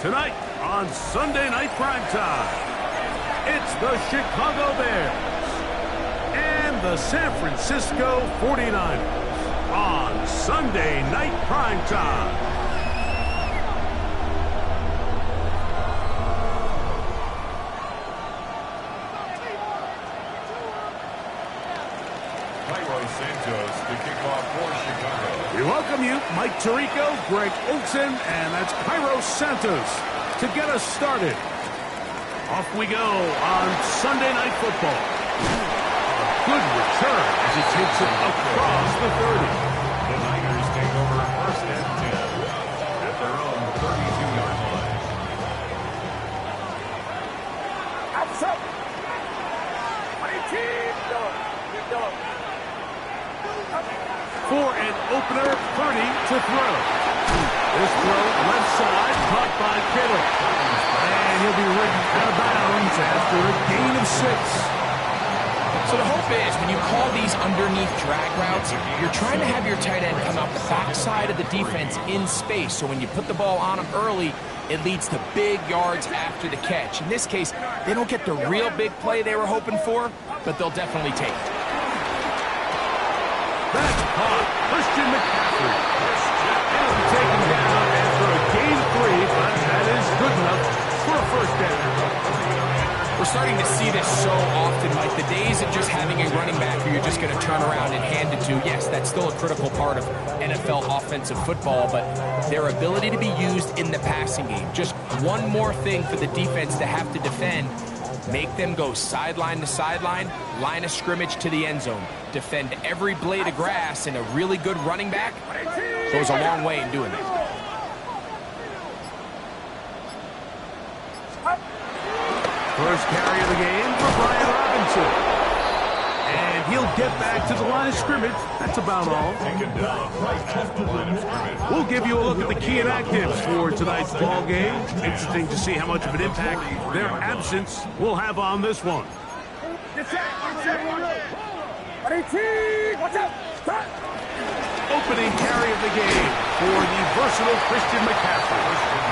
Tonight on Sunday Night Primetime, it's the Chicago Bears and the San Francisco 49ers on Sunday Night Primetime. We welcome you, Mike Tirico, Greg Olson, and that's Cairo Santos to get us started. Off we go on Sunday Night Football. A good return as he takes it across the 30. The Niners take over first and 10 at their own 32-yard line. Outside. For an opener, Purdy to throw. This throw left side, caught by Kittle. And he'll be ridden out of bounds after a gain of 6. So the hope is when you call these underneath drag routes, you're trying to have your tight end come out the backside of the defense in space. So when you put the ball on him early, it leads to big yards after the catch. In this case, they don't get the real big play they were hoping for, but they'll definitely take it. That's caught. Christian McCaffrey. He'll be taken down after a gain of 3, but that is good enough for a first down. We're starting to see this so often, Mike. The days of just having a running back who you're just going to turn around and hand it to, yes, that's still a critical part of NFL offensive football, but their ability to be used in the passing game. Just one more thing for the defense to have to defend. Make them go sideline to sideline, line of scrimmage to the end zone. Defend every blade of grass, and a really good running back goes a long way in doing that. First carry of the game for Brian Robinson. And he'll get back to the line of scrimmage. That's about all. We'll give you a look at the key inactives for tonight's ball game. Interesting to see how much of an impact their absence will have on this one. Opening carry of the game for the versatile Christian McCaffrey.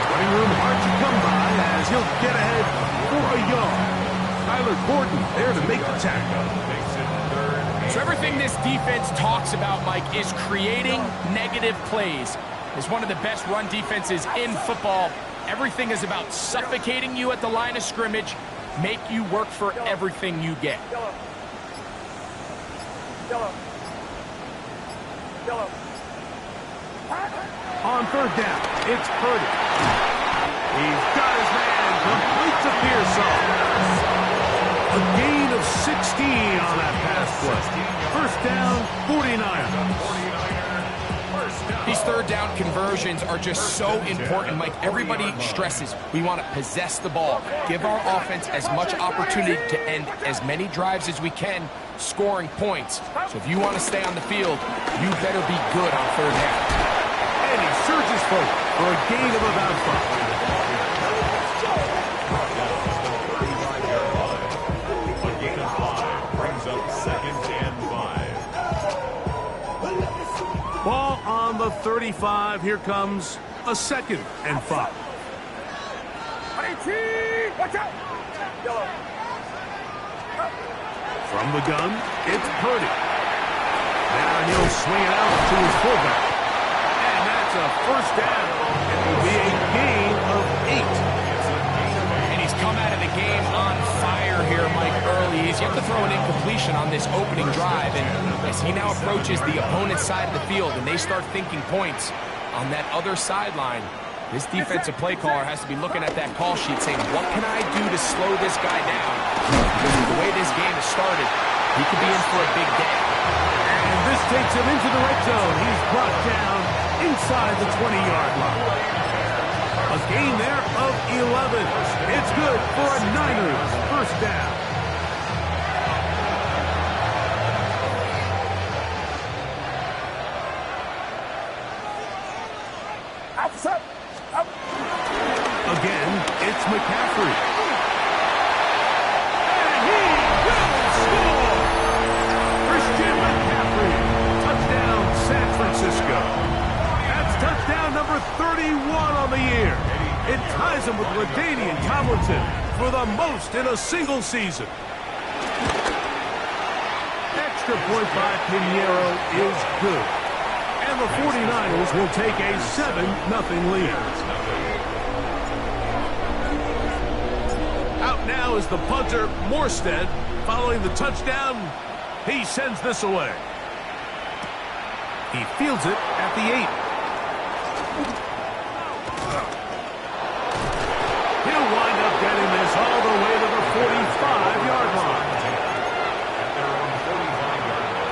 Running room hard to come by as he'll get ahead for a yard. Tyler Gordon there to make the tackle. So everything this defense talks about, Mike, is creating negative plays. It's one of the best run defenses in football. Everything is about suffocating you at the line of scrimmage, make you work for everything you get. On third down, it's Purdy. He's got his man, complete to Pearson. A gain of 16 on that pass play. First down, 49ers. These third down conversions are just so important, Mike. Everybody stresses we want to possess the ball, give our offense as much opportunity to end as many drives as we can, scoring points. So if you want to stay on the field, you better be good on third down. And he surges forward for a gain of about 5. Ball on the 35. Here comes a 2nd and 5. From the gun, it's Purdy. Now he'll swing it out to his fullback. And that's a first down. It will be a gain of 8. And he's come out of the game on fire here, Mike, early. He's yet to throw an incompletion on this opening drive. And as he now approaches the opponent's side of the field and they start thinking points on that other sideline, this defensive play caller has to be looking at that call sheet saying, what can I do to slow this guy down? Because the way this game has started, he could be in for a big day. And this takes him into the red zone. He's brought down inside the 20-yard line. A gain there of 11. It's good for a Niners first down. Again, it's McCaffrey. And he will score! Christian McCaffrey. Touchdown, San Francisco. That's touchdown number 31 on the year. It ties him with LaDainian Tomlinson for the most in a single season. Extra point by Pinheiro is good. And the 49ers will take a 7-0 lead. Out now is the punter, Morstead. Following the touchdown, he sends this away. He fields it at the 8. He'll wind up getting this all the way to the 45-yard line. At their own 45-yard line.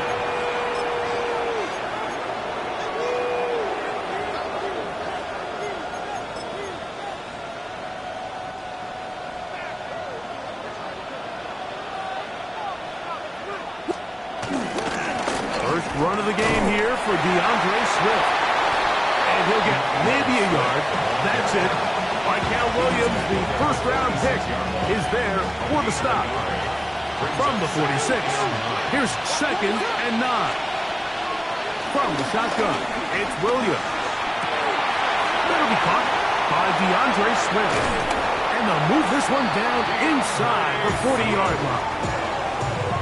First run of the game here for DeAndre Swift. And he'll get maybe a yard. That's it. Michael Williams, the first-round pick, is there for the stop. From the 46, here's 2nd and 9. From the shotgun, it's Williams. That'll be caught by DeAndre Swift. And they'll move this one down inside the 40-yard line.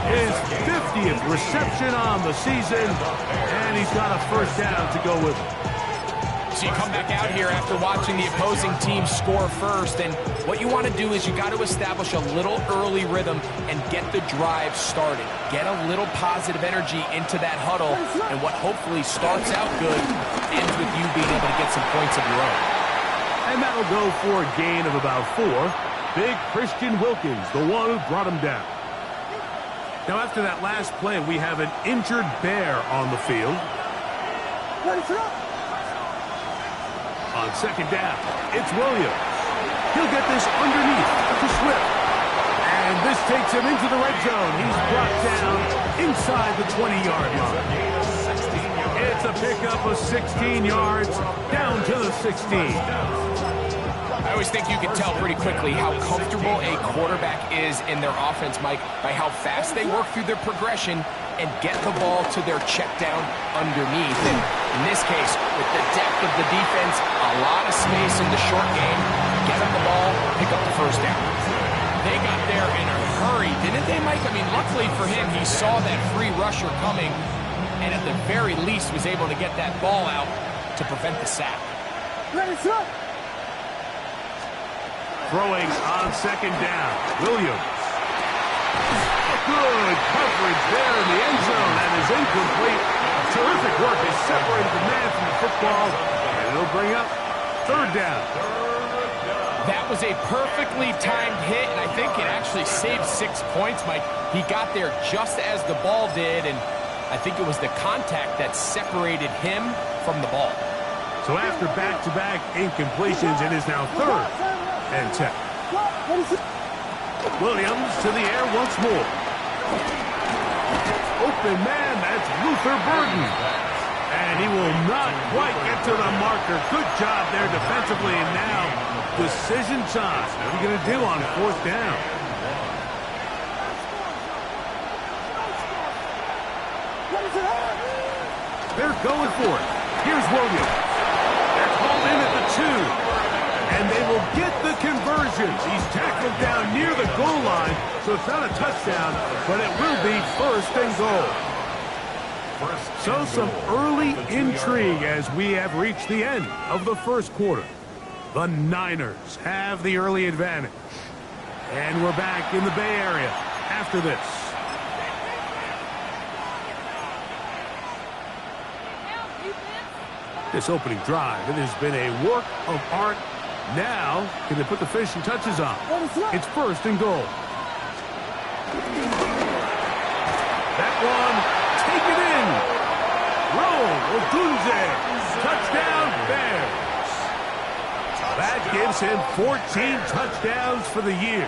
His 50th reception on the season, and he's got a first down to go with it. So you come back out here after watching the opposing team score first, and what you want to do is you got to establish a little early rhythm and get the drive started. Get a little positive energy into that huddle, and what hopefully starts out good ends with you being able to get some points of your own. And that'll go for a gain of about 4. Big Christian Wilkins, the one who brought him down. Now, after that last play, we have an injured Bear on the field. On 2nd down, it's Williams. He'll get this underneath to Swift. And this takes him into the red zone. He's brought down inside the 20-yard line. It's a pickup of 16 yards down to the 16. I always think you can tell pretty quickly how comfortable a quarterback is in their offense, Mike, by how fast they work through their progression and get the ball to their check down underneath. And in this case, with the depth of the defense, a lot of space in the short game, get them the ball, pick up the first down. They got there in a hurry, didn't they, Mike? I mean, luckily for him, he saw that free rusher coming and at the very least was able to get that ball out to prevent the sack. Throwing on 2nd down, Williams. Good coverage there in the end zone. That is incomplete. Terrific work. They separated the man from the football, and it'll bring up 3rd down. That was a perfectly timed hit, and I think it actually saved 6 points, Mike. He got there just as the ball did, and I think it was the contact that separated him from the ball. So after back-to-back incompletions, it is now 3rd and 10. Williams to the air once more. Open man, that's Luther Burden. And he will not quite get to the marker. Good job there defensively, and now decision time. What are you going to do on 4th down? They're going for it. Here's Williams. That's hauled in at the 2. And they will get the conversions. He's tackled down near the goal line, so it's not a touchdown, but it will be 1st and goal. So some early intrigue as we have reached the end of the 1st quarter. The Niners have the early advantage. And we're back in the Bay Area after this. This opening drive, it has been a work of art. Now, can they put the finishing touches on? It's 1st and goal. That one, take it in. Roll, Odunze. Touchdown, Bears. That gives him 14 touchdowns for the year.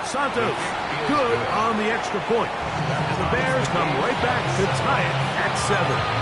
Santos, good on the extra point. And the Bears come right back to tie it at 7.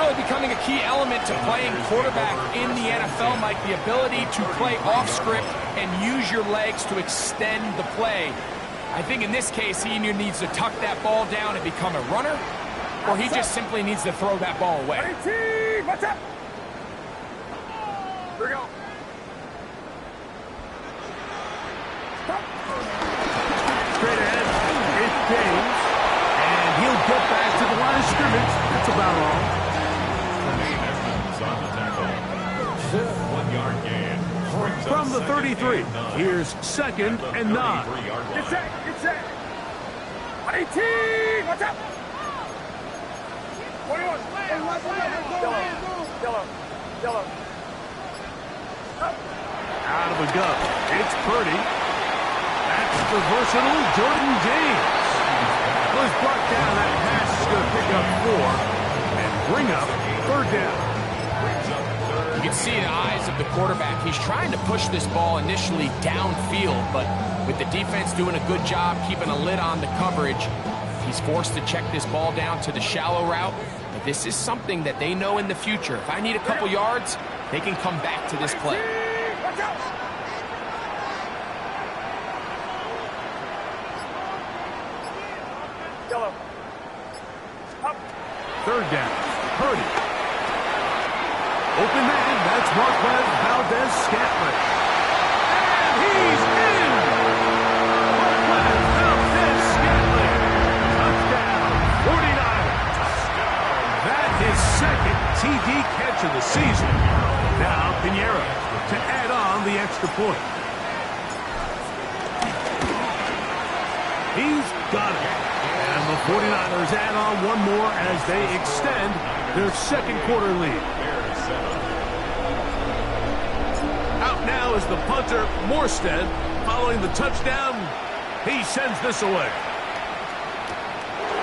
really becoming a key element to playing quarterback in the NFL, Mike, the ability to play off script and use your legs to extend the play. I think in this case, he either needs to tuck that ball down and become a runner, or he just simply needs to throw that ball away. What's up? Here we go. Straight ahead, it's James. And he'll get back to the line of scrimmage. That's about all. Edmonds on the tackle. 1-yard gain. From the 33, here's second and 9. Get set. 18. What's up? 21. Yellow. Out of the gun, it's Purdy. That's the versatile Jordan James. Was brought down. That pass is going to pick up 4 and bring up 3rd down. You can see the eyes of the quarterback. He's trying to push this ball initially downfield, but with the defense doing a good job keeping a lid on the coverage, he's forced to check this ball down to the shallow route. But this is something that they know in the future. If I need a couple yards, they can come back to this play. Watch out. Yellow. Up. 3rd down, Purdy. Open man, that's Marquez Valdez-Scantling. And he's in! Marquez Valdez-Scantling. Touchdown, 49ers. That is second TD catch of the season. Now Pinheiro to add on the extra point. He's got it. And the 49ers add on one more as they extend their second quarter lead. Out now is the punter, Morstead. Following the touchdown, he sends this away.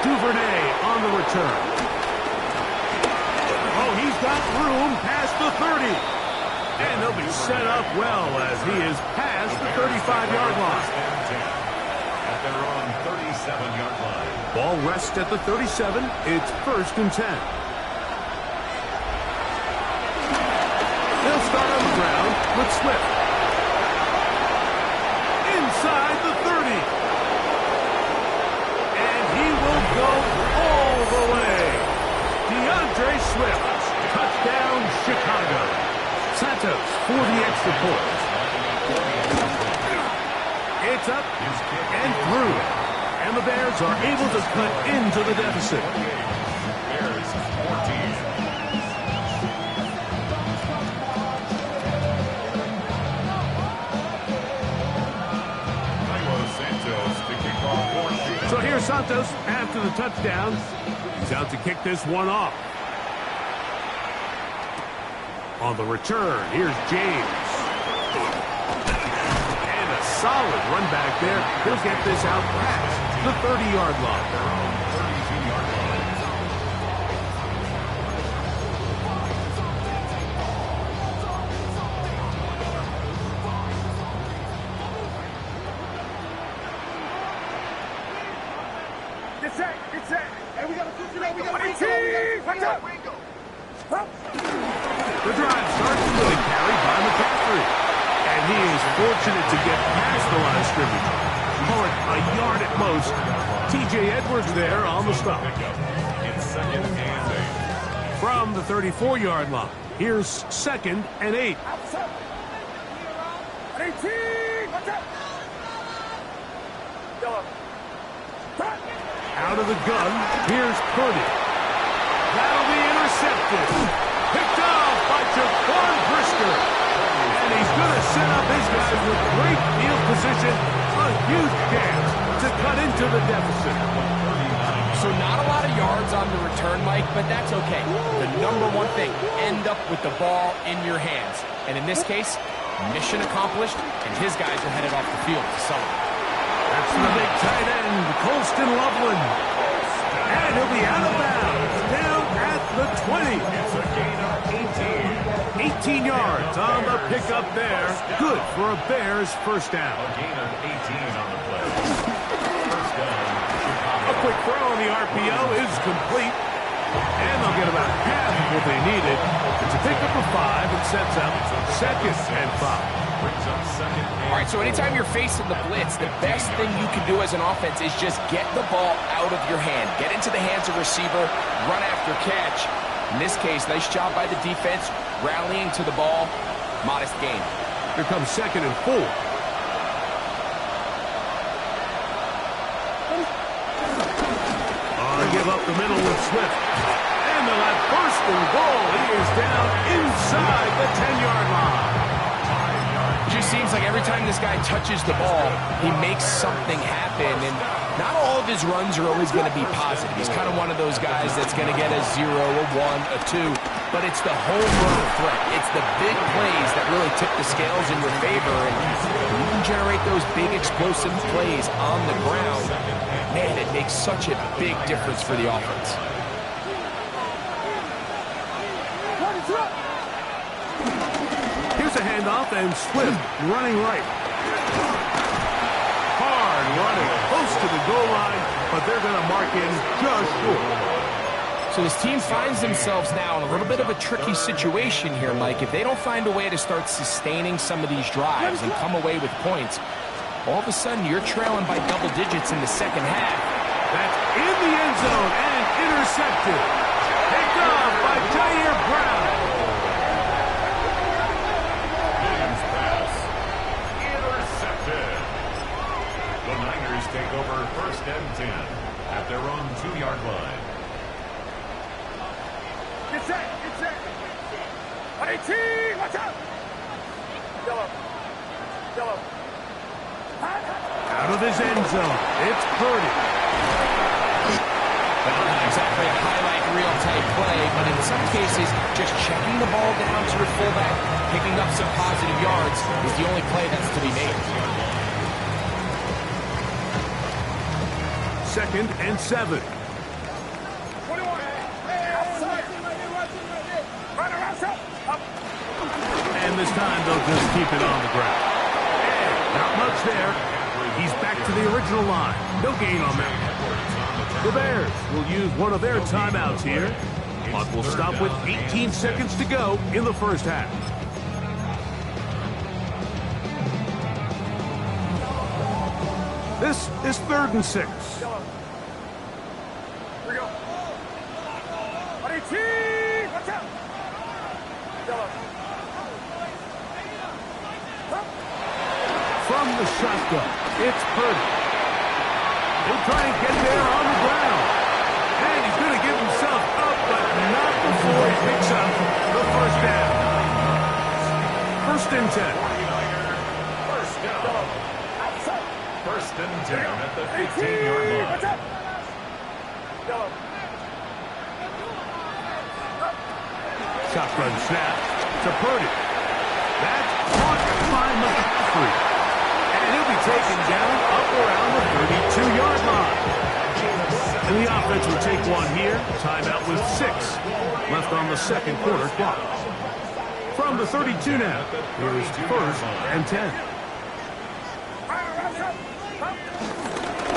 Duvernay on the return. Oh, he's got room past the 30. And he'll be set up well as he is past the 35-yard line. At their own 37-yard line. Ball rests at the 37. It's 1st and 10. They'll start on the ground with Swift. Inside the 30. And he will go all the way. DeAndre Swift. Touchdown, Chicago. Santos for the extra point. It's up and through. And the Bears are able to cut into the deficit. Bears 14. So here's Santos after the touchdown. He's out to kick this one off. On the return, here's James. And a solid run back there. He'll get this out past the 30-yard line. Their own 32-yard line. Get set. Hey, we got to push it up. We got to watch out. The drive starts with a carry by McCaffrey. And he is fortunate to get past the line of scrimmage. Call it a yard at most. T.J. Edwards there on the stop. It's 2nd and 8. From the 34-yard line, here's 2nd and 8. 18. Watch out. Yellow. Out of the gun, here's Purdy. That'll be intercepted. Picked off by Jaquan Brisker. And he's going to set up his guys with great field position. A huge chance to cut into the deficit. So not a lot of yards on the return, Mike, but that's okay. The number one thing, end up with the ball in your hands. And in this case, mission accomplished, and his guys are headed off the field to celebrate. That's the big tight end, Colston Loveland. And he'll be out of bounds, down at the 20. It's a gain of 18. 18 yards on the pickup there. Good for a Bears first down. A gain of 18 on the play. First down, A quick throw on the RPO is complete. And they'll get about half of what they needed. It's a pickup of 5 and sets up 2nd and 5. All right, so anytime you're facing the blitz, the best thing you can do as an offense is just get the ball out of your hand. Get into the hands of receiver, run after catch. In this case, nice job by the defense, rallying to the ball. Modest gain. Here comes 2nd and 4. Give up the middle with Swift. And they'll have 1st and goal. He is down inside the 10-yard line. It just seems like every time this guy touches the ball, he makes something happen. And not all of his runs are always going to be positive. He's kind of one of those guys that's going to get a 0, a 1, a 2. But it's the home run threat. It's the big plays that really tip the scales in your favor. And you can generate those big explosive plays on the ground. Man, it makes such a big difference for the offense. Here's a handoff, and Swift running right. Hard running, close to the goal line, but they're going to mark in just short. So this team finds themselves now in a little bit of a tricky situation here, Mike. If they don't find a way to start sustaining some of these drives and come away with points, all of a sudden you're trailing by double digits in the second half. That's in the end zone and intercepted. Picked off by Jair Brown. Williams pass. Intercepted. The Niners take over 1st and 10 at their own 2-yard line. Get set. Get set. 18. Watch out. Yellow. Yellow. Out of his end zone, it's Purdy. Well, not exactly a highlight reel type play, but in some cases, just checking the ball down to your fullback, picking up some positive yards is the only play that's to be made. 2nd and 7. 21. Outside. Right around top. Up. And this time they'll just keep it on the ground. And not much there. He's back to the original line. No gain on that. The Bears will use one of their timeouts here. Clock will stop with 18 seconds to go in the first half. This is 3rd and 6. Here we go. 18. Watch out. Yellow. From the shotgun, it's Purdy. He'll try and get there on the ground. And he's going to give himself up, but not before he picks up the 1st down. 1st and 10. 1st down. 1st and 10 at the 15-yard line. Watch out. Yellow. Shotgun snap to Purdy. That's caught by McCaffrey. And he'll be taken down up around the 32-yard line. And the offense will take one here. Timeout with 6 left on the 2nd quarter clock. From the 32 now, here's 1st and 10.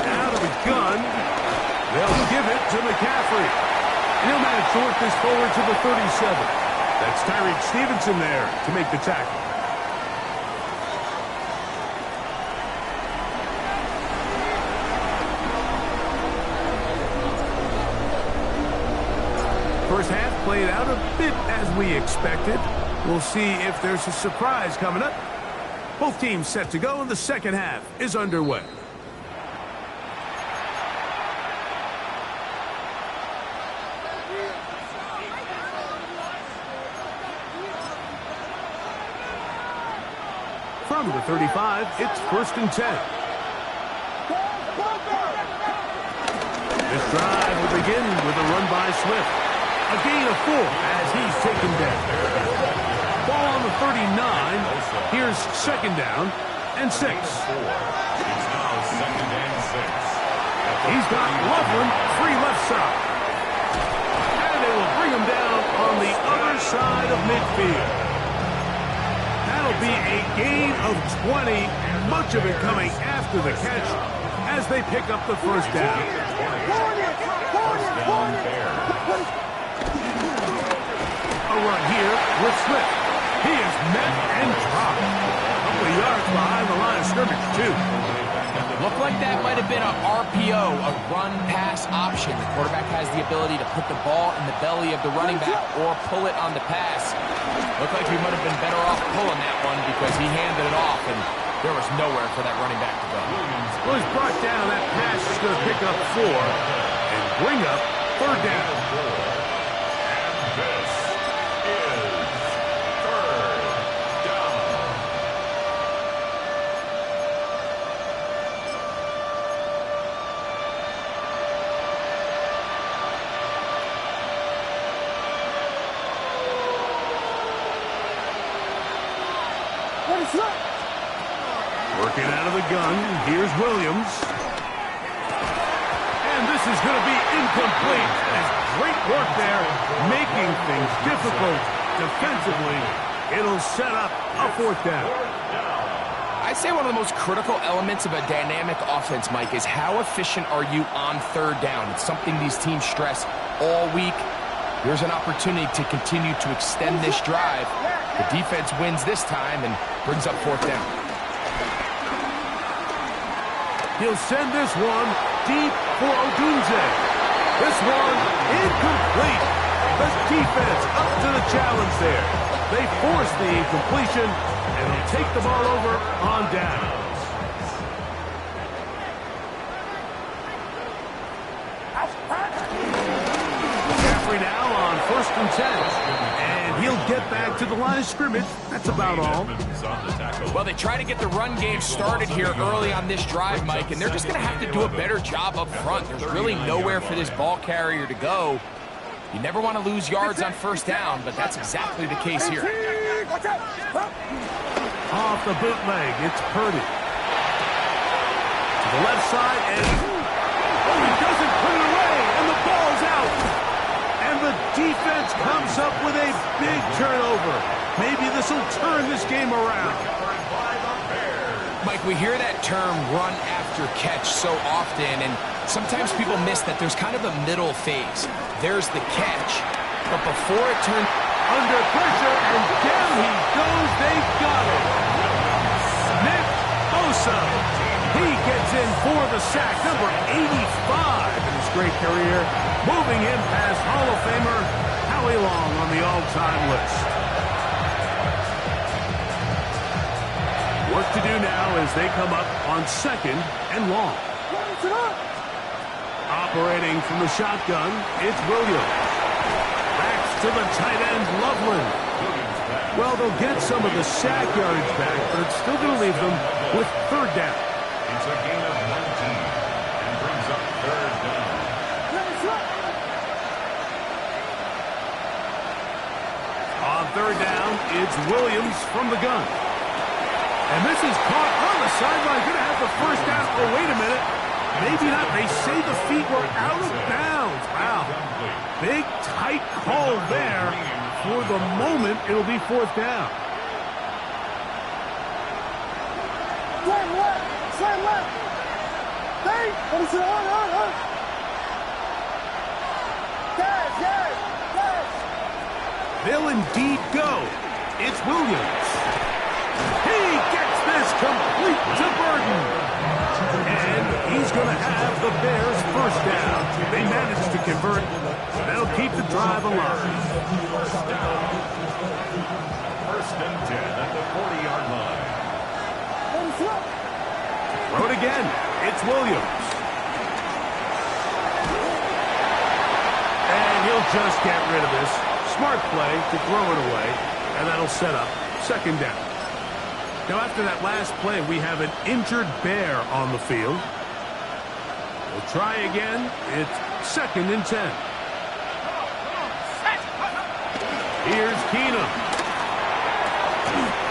Out of the gun, they'll give it to McCaffrey. And he'll manage to work this forward to the 37. That's Tyreek Stevenson there to make the tackle. First half played out a bit as we expected. We'll see if there's a surprise coming up. Both teams set to go, and the second half is underway. From the 35, it's 1st and 10. This drive will begin with a run by Swift. A gain of 4 as he's taken down. Ball on the 39. Here's 2nd down and 6. It's now 2nd and 6. He's got Loveland free left side. And they will bring him down on the other side of midfield. That'll be a gain of 20, much of it coming after the catch as they pick up the 1st down. a run here with Swift. He is met and dropped. A couple of yards behind the line of scrimmage, too. Looked like that might have been a RPO, a run-pass option. The quarterback has the ability to put the ball in the belly of the running back or pull it on the pass. Looked like he might have been better off pulling that one because he handed it off, and there was nowhere for that running back to go. Well, he's brought down. That pass is going to pick up 4 and bring up third down. And this is third down. What is up? Working out of the gun, here's Williams. And this is going to be incomplete. As great work there, making things difficult defensively. It'll set up a fourth down. I'd say one of the most critical elements of a dynamic offense, Mike, is how efficient are you on third down? It's something these teams stress all week. Here's an opportunity to continue to extend this drive. The defense wins this time and brings up fourth down. He'll send this one deep for Odunze. This one incomplete. The defense up to the challenge there. They force the incompletion, and they'll take the ball over on downs. Jeffrey now on 1st and 10. And he'll get back to the line of scrimmage. That's about all. Well, they try to get the run game started here early on this drive, Mike, and they're just going to have to do a better job up front. There's really nowhere for this ball carrier to go. You never want to lose yards on first down, but that's exactly the case here. Off the bootleg, it's Purdy. To the left side, and oh, he doesn't put it away, and the ball's out. And the defense comes up with a big turnover. Maybe this will turn this game around. Mike, we hear that term run after catch so often, and sometimes people miss that there's kind of a middle phase. There's the catch, but before it turns under pressure, and down he goes. They've got it. Nick Bosa. He gets in for the sack, number 85 in his great career, moving him past Hall of Famer Howie Long on the all-time list. Work to do now as they come up on 2nd and long. Operating from the shotgun, it's Williams. Backs to the tight end, Loveland. Well, they'll get some of the sack yardage back, but it's still going to leave them with third down. It's a gain of 19 and brings up third down. On third down, it's Williams from the gun. And this is caught on the sideline. Going to have the first down. Oh, wait a minute. Maybe not. They say the feet were out of bounds. Wow. Big, tight call there. For the moment, it'll be fourth down. Slam left. Slam left. Hey, what is it? On. Guys. They'll indeed go. It's Williams. He gets this complete to Burton. And he's going to have the Bears first down. They managed to convert. That'll keep the drive alive. First and 10 at the 40-yard line. Throw it again. It's Williams. And he'll just get rid of this. Smart play to throw it away. And that'll set up second down. Now, after that last play, we have an injured Bear on the field. We'll try again. It's 2nd and 10. Here's Keenum.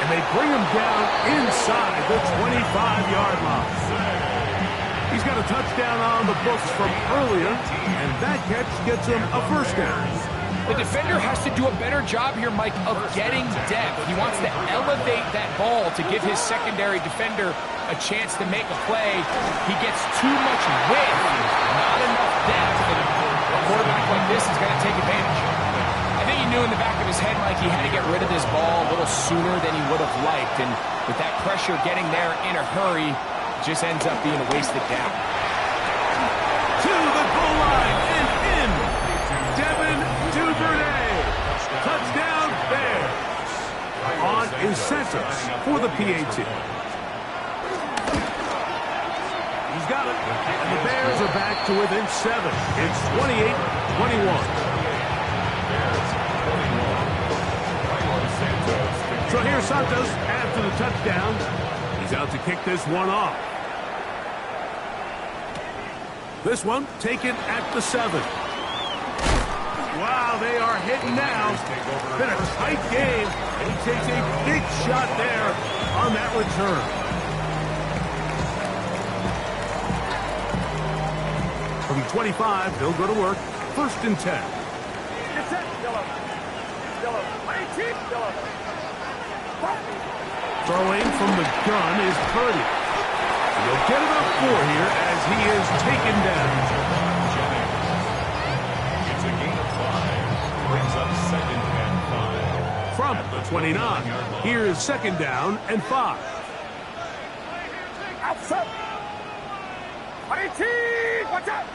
And they bring him down inside the 25-yard line. He's got a touchdown on the books from earlier, and that catch gets him a first down. The defender has to do a better job here, Mike, of getting depth. He wants to elevate that ball to give his secondary defender a chance to make a play. He gets too much width, not enough depth. And a quarterback like this is going to take advantage. I think he knew in the back of his head, Mike, he had to get rid of this ball a little sooner than he would have liked. And with that pressure getting there in a hurry, it just ends up being a wasted down. To the goal line and in. Devin Duvernay. Touchdown Bears. On incentives for the PAT. He's got it. And the Bears are back to within 7. It's 28-21. So here's Santos after the touchdown. He's out to kick this one off. This one taken at the 7. Wow, they are hitting now. Been a tight game, and he takes a big shot there on that return. From 25, they'll go to work. 1st and 10. Get set. Yellow. Yellow. 19. Yellow. Throwing from the gun is Purdy. He'll get about 4 here as he is taken down. It's a gain of 5. Brings up 2nd and 5. From the 29, here's 2nd down and 5. Outside. 18. Watch out.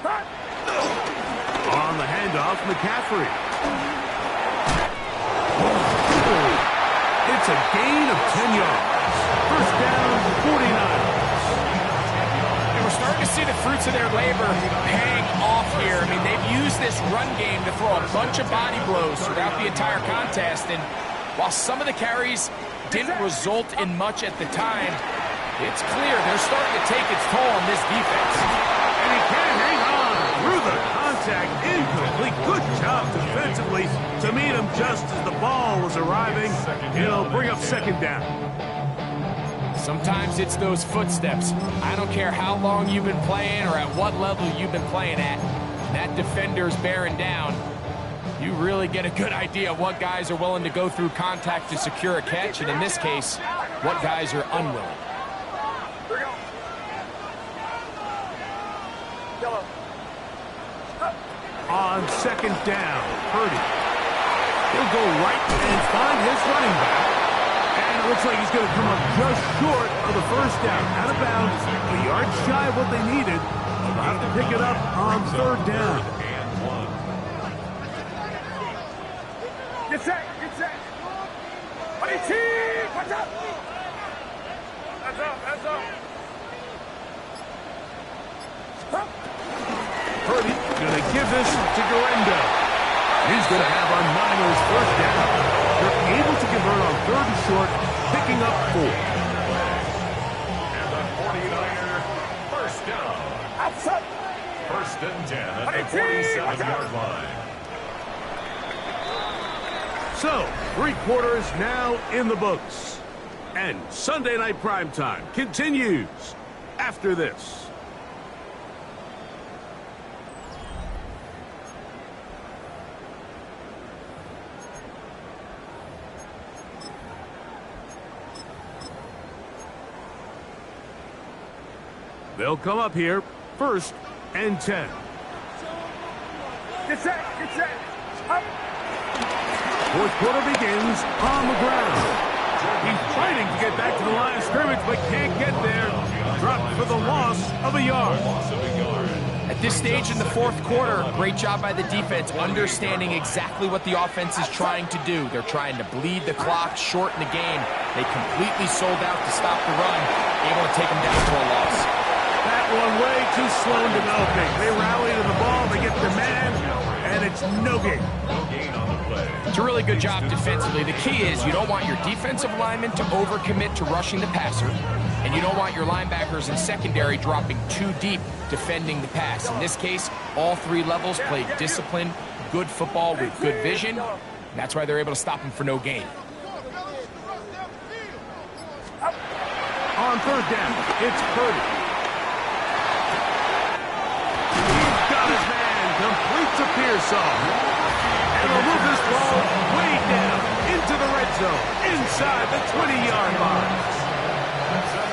Start. On the handoff, McCaffrey. It's a gain of 10 yards. 1st down, 49. And we're starting to see the fruits of their labor paying off here. I mean, they've used this run game to throw a bunch of body blows throughout the entire contest. And while some of the carries didn't result in much at the time, it's clear they're starting to take its toll on this defense. And he can't hang on through the contact. Incomplete. Good job defensively to meet him just as the ball was arriving. He'll bring up 2nd down. Sometimes it's those footsteps. I don't care how long you've been playing or at what level you've been playing at. That defender's bearing down. You really get a good idea of what guys are willing to go through contact to secure a catch, and in this case, what guys are unwilling. Yellow. On 2nd down, Purdy. He'll go right and find his running back. And it looks like he's going to come up just short of the 1st down. Out of bounds, a yard shy of what they needed. They'll have to pick it up on 3rd down. Get set. Get set. 18. Watch out. Hands up. Hands up. Purdy going to give this to Garendo. He's going to have on Niners 1st down. They're able to convert on 3rd and short, picking up 4. And the 49er 1st down. Outside. 1st and 10 at the 47-yard line. So, 3 quarters now in the books. And Sunday Night Primetime continues after this. They'll come up here, 1st and 10. Get set. Get set. Up. 4th quarter begins on the ground. He's fighting to get back to the line of scrimmage, but can't get there. Dropped for the loss of a yard. At this stage in the 4th quarter, great job by the defense, understanding exactly what the offense is trying to do. They're trying to bleed the clock, shorten the game. They completely sold out to stop the run, able to take them down to a loss. That one way too slow in developing. They rally to the ball, they get their man, and it's no gain. No gain on the play. It's a really good job defensively. The key is you don't want your defensive linemen to overcommit to rushing the passer, and you don't want your linebackers and secondary dropping too deep defending the pass. In this case, all 3 levels played disciplined, good football with good vision. That's why they're able to stop him for no gain. On 3rd down, it's Purdy. Completes a Pearsall. And will move this ball way down into the red zone, inside the 20-yard line.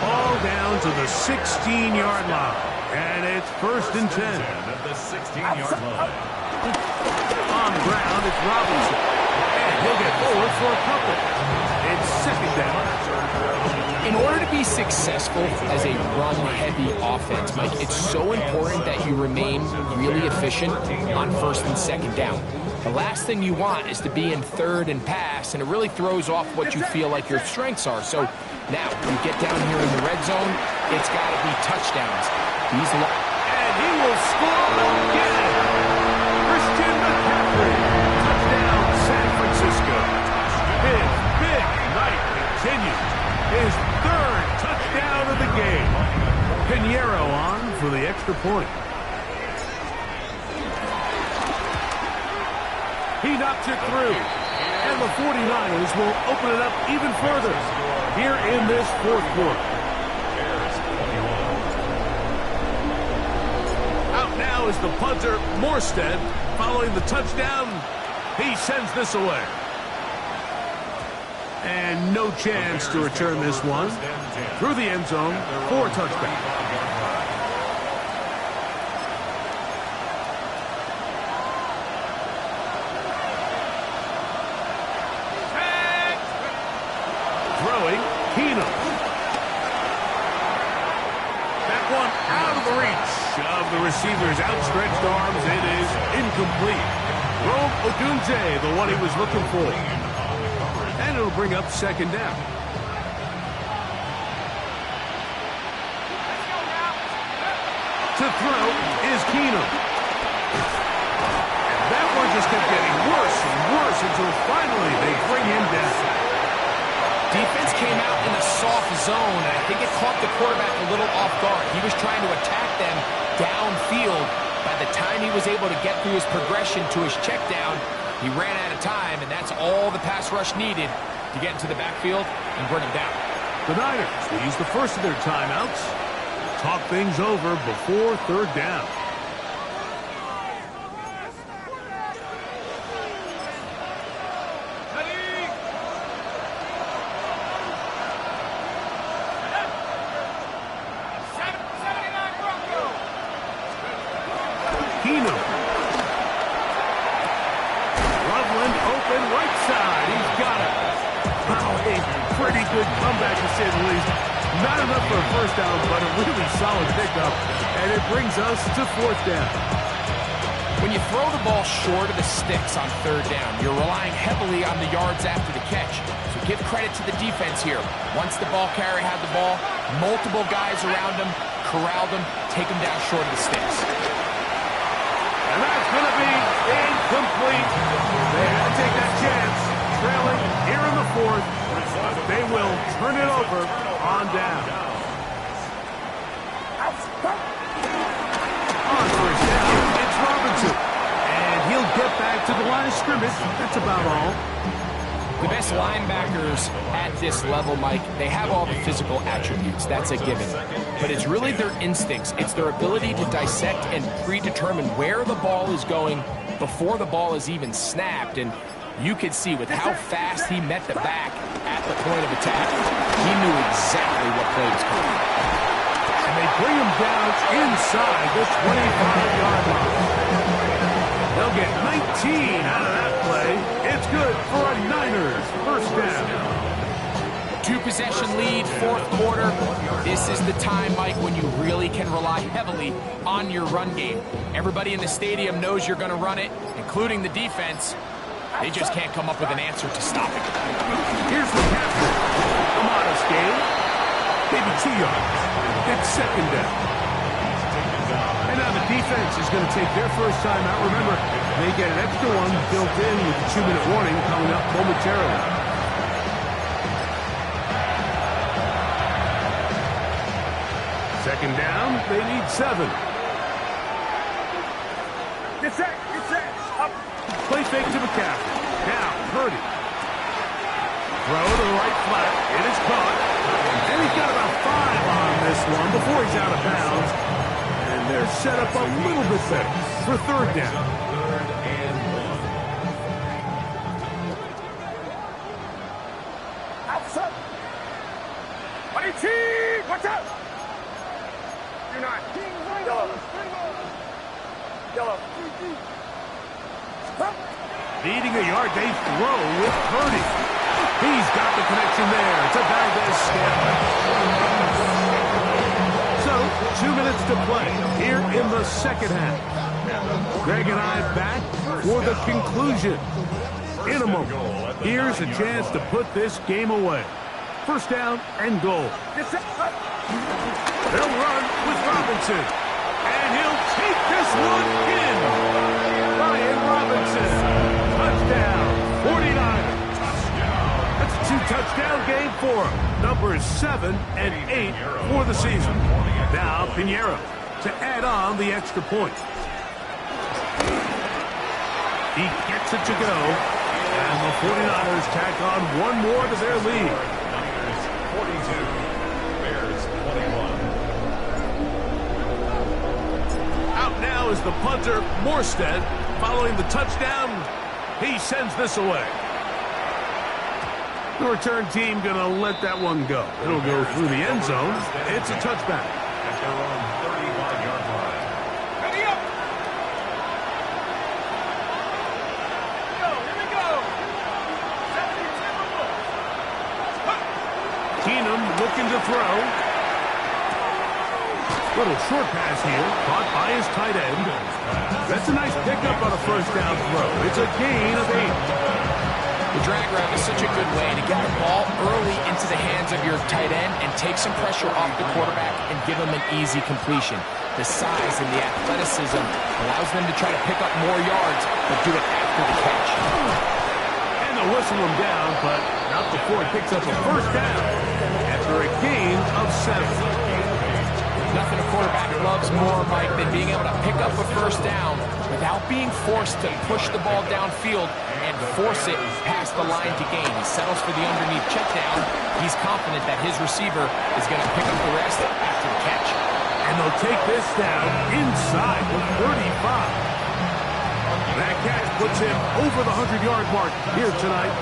Ball down to the 16-yard line. And it's 1st and 10. At the 16-yard line. on the ground. It's Robinson. And he'll get forward for a couple. It's second down. In order to be successful as a run-heavy offense, Mike, it's so important that you remain really efficient on first and second down. The last thing you want is to be in third and pass, and it really throws off what you feel like your strengths are. So now, when you get down here in the red zone, it's got to be touchdowns. And he will score again. Christian McCaffrey. Touchdown, San Francisco. His big night continues. His third touchdown of the game. Pinheiro on for the extra point. He knocks it through. And the 49ers will open it up even further here in this fourth quarter. Out now is the punter, Morstead. Following the touchdown, he sends this away. And no chance to return this one. Through the end zone for a touchdown. Throwing, Keenum. That one out of the reach of the receiver's outstretched arms. It is incomplete. Rome Odunze, the one he was looking for. And it'll bring up second down. To throw is Keenum. And that one just kept getting worse and worse until finally they bring him down. Defense came out in a soft zone, and I think it caught the quarterback a little off guard. He was trying to attack them downfield. By the time he was able to get through his progression to his check down, he ran out of time, and that's all the pass rush needed to get into the backfield and bring him down. The Niners will use the first of their timeouts. Talk things over before third down. Keenum. Loveland open right side. He's got it. Wow, a pretty good comeback to say the least. Not enough for a first down, but a really solid pickup. And it brings us to fourth down. When you throw the ball short of the sticks on third down, you're relying heavily on the yards after the catch. So give credit to the defense here. Once the ball carrier had the ball, multiple guys around him, corralled him, take him down short of the sticks. And that's going to be incomplete. They had to take that chance. Trailing here in the fourth. They will turn it over on down. On first down, it's Robinson. And he'll get back to the line of scrimmage. That's about all. The best linebackers at this level, Mike, they have all the physical attributes. That's a given. But it's really their instincts. It's their ability to dissect and predetermine where the ball is going before the ball is even snapped. And you could see with how fast he met the back at the point of attack, he knew exactly what play was coming. And they bring him down inside the 25-yard line. They'll get 19 out of that play. It's good for a Niners first down. Two-possession lead, fourth quarter. This is the time, Mike, when you really can rely heavily on your run game. Everybody in the stadium knows you're going to run it, including the defense. They just can't come up with an answer to stop it. Here's the captain. A modest gain. Maybe 2 yards. It's second down. And now the defense is going to take their first time out. Remember, they get an extra one built in with the 2-minute warning coming up momentarily. Second down, they need 7. Get set, up. Play fake to McCaffrey. Now, Purdy. Throw to the right flat. It is caught. And he's got about 5 on this one before he's out of bounds. And they're set up a little bit better for third down. Outside. Buddy T, watch out. You're not. Yellow. Yellow. Needing a yard, they throw with Purdy. He's got the connection there. It's a Valdez-Scantling. So, 2 minutes to play here in the second half. Greg and I back for the conclusion. In a moment, here's a chance to put this game away. First down and goal. They'll run with Robinson. And he'll take this one in. Ryan Robinson. Touchdown. 49ers. That's a 2-touchdown game for him. Numbers 7 and 8 for the season. Now Pinheiro to add on the extra point. He gets it to go. And the 49ers tack on one more to their lead. Niners 42, Bears 21. Out now is the punter, Morstead. Following the touchdown, he sends this away. The return team going to let that one go. It'll go through the end zone. It's a touchback. At their own 35-yard line. Ready up. Here we go. Keenum looking to throw. Little short pass here, caught by his tight end. That's a nice pickup on a first down throw. It's a gain of 8. The drag route is such a good way to get the ball early into the hands of your tight end and take some pressure off the quarterback and give him an easy completion. The size and the athleticism allows them to try to pick up more yards, but do it after the catch. And they'll whistle him down, but not before he picks up a first down after a gain of 7. Nothing a quarterback loves more, Mike, than being able to pick up a first down without being forced to push the ball downfield and force it past the line to gain. He settles for the underneath check down. He's confident that his receiver is going to pick up the rest after the catch. And they'll take this down inside the 35. That catch puts him over the 100-yard mark here tonight,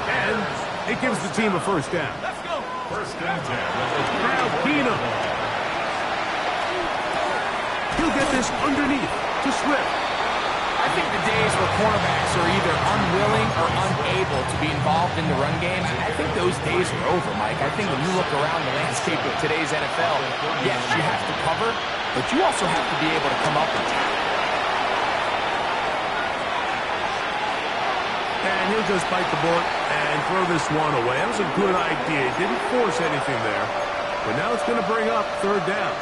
and it gives the team a first down. Let's go. First and 10. Now Keenum. He'll get this underneath to Swift. I think the days where cornerbacks are either unwilling or unable to be involved in the run game, I think those days are over, Mike. I think when you look around the landscape of today's NFL, yes, you have to cover, but you also have to be able to come up and tackle. And he'll just bite the bullet and throw this one away. That was a good idea. He didn't force anything there. But now it's going to bring up third down.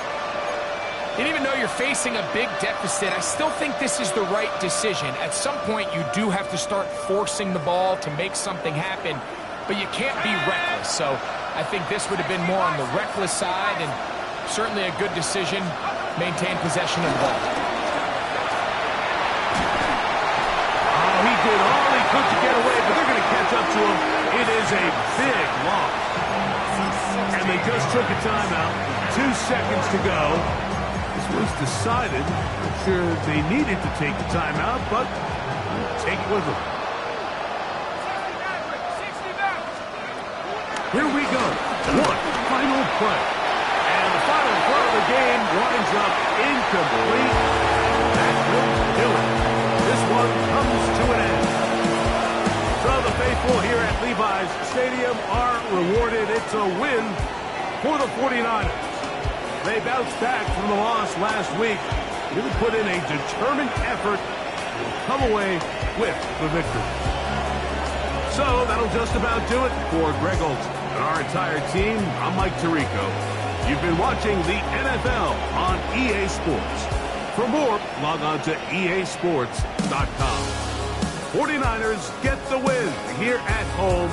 And even though you're facing a big deficit, I still think this is the right decision. At some point, you do have to start forcing the ball to make something happen, but you can't be reckless. So I think this would have been more on the reckless side, and certainly a good decision. Maintain possession of the ball. Oh, he did all he could to get away, but they're going to catch up to him. It is a big loss. And they just took a timeout. 2 seconds to go. This was decided. I'm sure they needed to take the timeout, but take it with them. Here we go. One final play. And the final throw of the game winds up incomplete. That will do it. This one comes to an end. So the faithful here at Levi's Stadium are rewarded. It's a win for the 49ers. They bounced back from the loss last week. Really put in a determined effort to come away with the victory. So that'll just about do it for Greg Olsen and our entire team. I'm Mike Tirico. You've been watching the NFL on EA Sports. For more, log on to easports.com. 49ers get the win here at home.